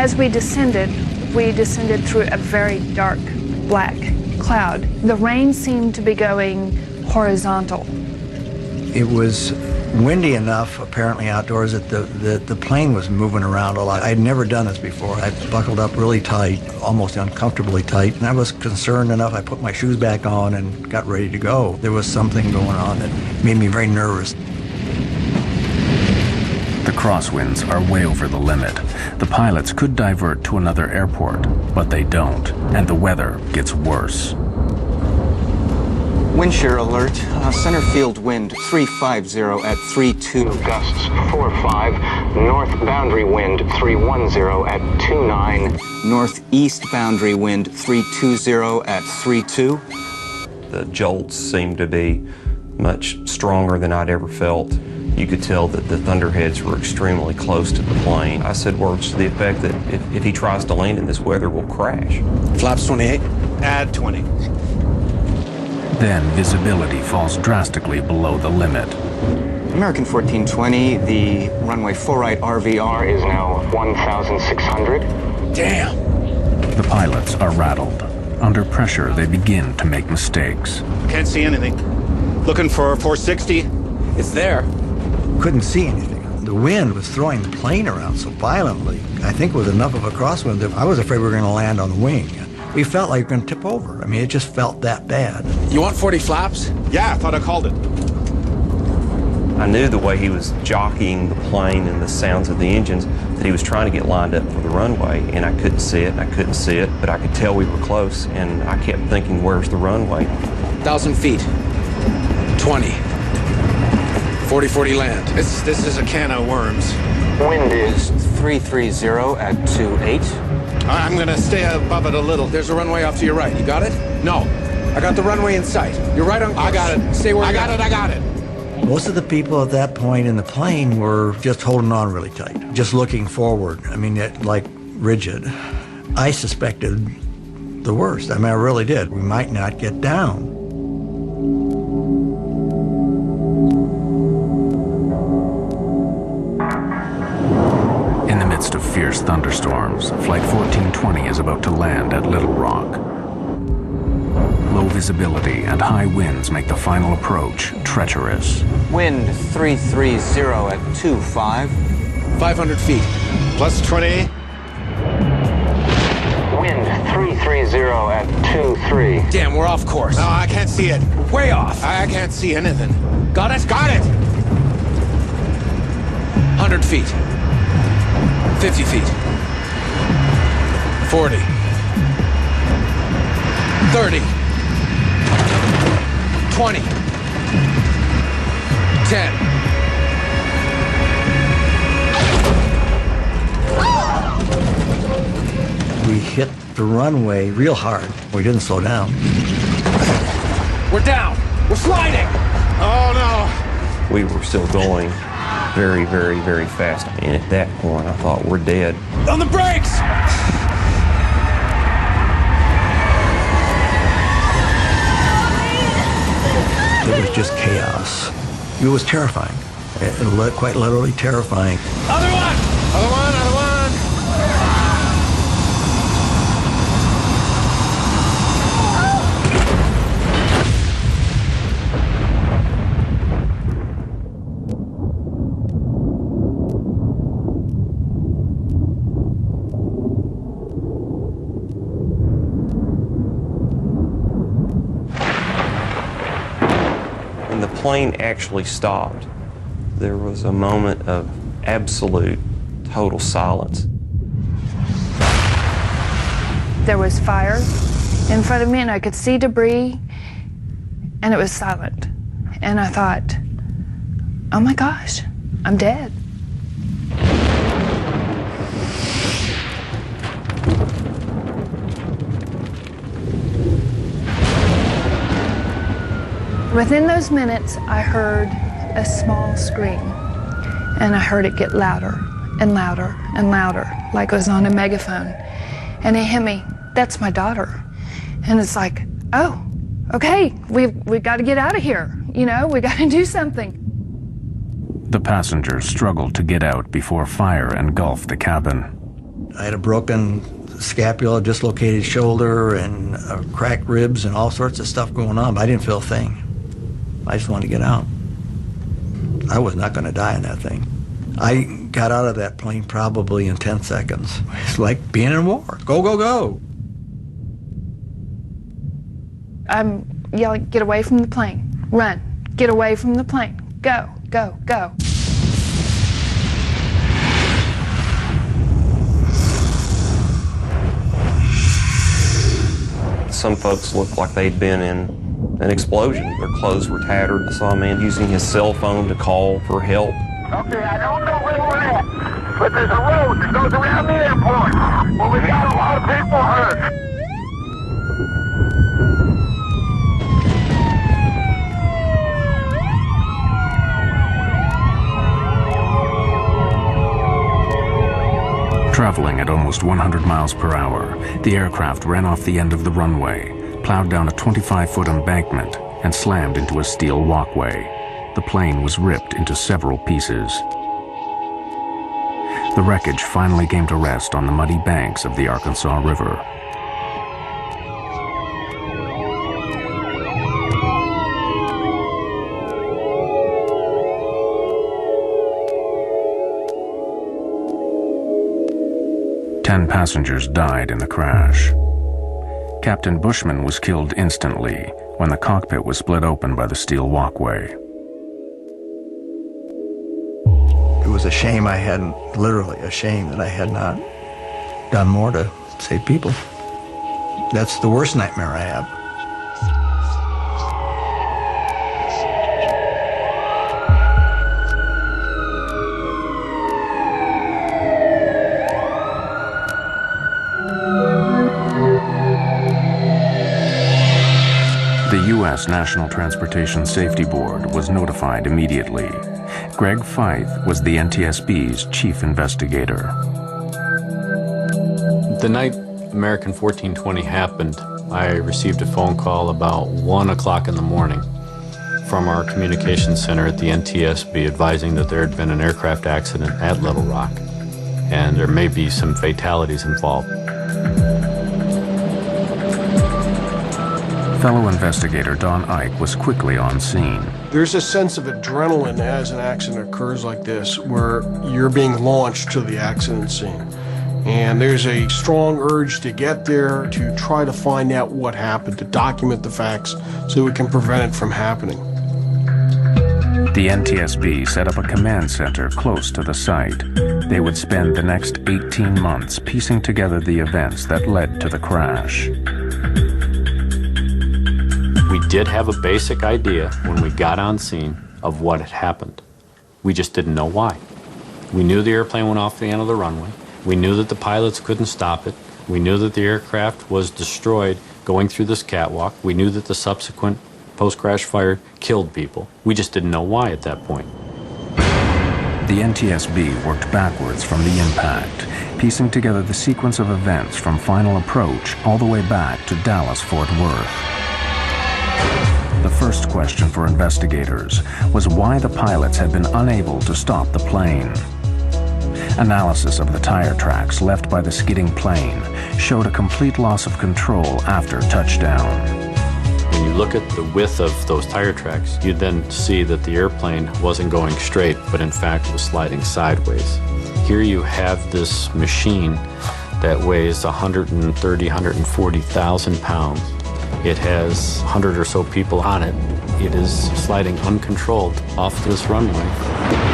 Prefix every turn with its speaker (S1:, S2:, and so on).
S1: As we descended through a very dark black cloud. The rain seemed to be going horizontal.
S2: It was windy enough, apparently outdoors, that the plane was moving around a lot. I'd never done this before. I buckled up really tight, almost uncomfortably tight, and I was concerned enough. I put my shoes back on and got ready to go. There was something going on that made me very nervous.
S3: The crosswinds are way over the limit. The pilots could divert to another airport, but they don't, and the weather gets worse.
S4: Wind shear alert. Center field wind 350 at 32. Gusts 45. North boundary wind 310 at 29. Northeast boundary wind 320 at 32.
S5: The jolts seemed to be much stronger than I'd ever felt. You could tell that the thunderheads were extremely close to the plane. I said words to the effect that if he tries to land in this weather, we'll crash.
S6: Flaps 28. Add 20.
S3: Then visibility falls drastically below the limit.
S4: American 1420, the runway 4 right RVR is now 1,600.
S6: Damn!
S3: The pilots are rattled. Under pressure, they begin to make mistakes.
S6: Can't see anything. Looking for 460. It's there.
S2: Couldn't see anything. The wind was throwing the plane around so violently. I think it was enough of a crosswind that I was afraid we were going to land on the wing. We felt like we were going to tip over. I mean, it just felt that bad.
S6: You want 40 flaps? Yeah, I thought I called it.
S5: I knew the way he was jockeying the plane and the sounds of the engines that he was trying to get lined up for the runway, and I couldn't see it, and I couldn't see it, but I could tell we were close, and I kept thinking, where's the runway?
S6: 1,000 feet. 20. 40-40 land. This is a can of worms.
S4: Wind is 330 at 28.
S6: I'm gonna stay above it a little. There's a runway off to your right. You got it? No. I got the runway in sight. You're right on course. I got it. Stay where you got it. I got it.
S2: Most of the people at that point in the plane were just holding on really tight, just looking forward. I mean, like rigid. I suspected the worst. I mean, I really did. We might not get down.
S3: In the midst of fierce thunderstorms, Flight 1420 is about to land at Little Rock. Low visibility and high winds make the final approach treacherous.
S4: Wind 330 at 25.
S6: 500 feet. Plus 20.
S4: Wind 330 at 23.
S6: Damn, we're off course. No, I can't see it. Way off. I can't see anything. Got it? Got it! 100 feet. 50 feet. 40. 30. 20. 10.
S2: We hit the runway real hard. We didn't slow down.
S6: We're down. We're sliding. Oh, no.
S5: We were still going very, very, very fast. And at that point, I thought, we're dead.
S6: On the brakes!
S2: It was just chaos. It was terrifying. Quite literally terrifying.
S6: Other one! Other one, other one!
S5: When the plane actually stopped, there was a moment of absolute, total silence.
S1: There was fire in front of me, and I could see debris, and it was silent. And I thought, oh my gosh, I'm dead. Within those minutes, I heard a small scream, and I heard it get louder and louder and louder, like it was on a megaphone. And it hit me, that's my daughter. And it's like, oh, okay, we've got to get out of here. You know, we got to do something.
S3: The passengers struggled to get out before fire engulfed the cabin.
S2: I had a broken scapula, dislocated shoulder, and cracked ribs and all sorts of stuff going on, but I didn't feel a thing. I just wanted to get out. I was not going to die in that thing. I got out of that plane probably in 10 seconds. It's like being in war. Go, go, go.
S1: I'm yelling, get away from the plane. Run. Get away from the plane. Go, go, go.
S5: Some folks looked like they'd been in an explosion. Their clothes were tattered. I saw a man using his cell phone to call for help.
S7: Okay, I don't know where we're at, but there's a road that goes around the airport. Well, we got a lot of people hurt.
S3: Traveling at almost 100 miles per hour, the aircraft ran off the end of the runway, plowed down a 25-foot embankment, and slammed into a steel walkway. The plane was ripped into several pieces. The wreckage finally came to rest on the muddy banks of the Arkansas River. Ten passengers died in the crash. Captain Bushman was killed instantly when the cockpit was split open by the steel walkway.
S2: It was a shame I hadn't, literally a shame that I had not done more to save people. That's the worst nightmare I have.
S3: The U.S. National Transportation Safety Board was notified immediately. Greg Fife was the NTSB's chief investigator.
S8: The night American 1420 happened, I received a phone call about 1 o'clock in the morning from our communications center at the NTSB advising that there had been an aircraft accident at Little Rock and there may be some fatalities involved.
S3: Fellow investigator Don Ike was quickly on scene.
S9: There's a sense of adrenaline as an accident occurs like this, where you're being launched to the accident scene. And there's a strong urge to get there, to try to find out what happened, to document the facts so we can prevent it from happening.
S3: The NTSB set up a command center close to the site. They would spend the next 18 months piecing together the events that led to the crash.
S8: We did have a basic idea when we got on scene of what had happened. We just didn't know why. We knew the airplane went off the end of the runway. We knew that the pilots couldn't stop it. We knew that the aircraft was destroyed going through this catwalk. We knew that the subsequent post-crash fire killed people. We just didn't know why at that point.
S3: The NTSB worked backwards from the impact, piecing together the sequence of events from final approach all the way back to Dallas-Fort Worth. The first question for investigators was why the pilots had been unable to stop the plane. Analysis of the tire tracks left by the skidding plane showed a complete loss of control after touchdown.
S8: When you look at the width of those tire tracks, you then see that the airplane wasn't going straight, but in fact was sliding sideways. Here you have this machine that weighs 130, 140,000 pounds. It has 100 or so people on it. It is sliding uncontrolled off this runway.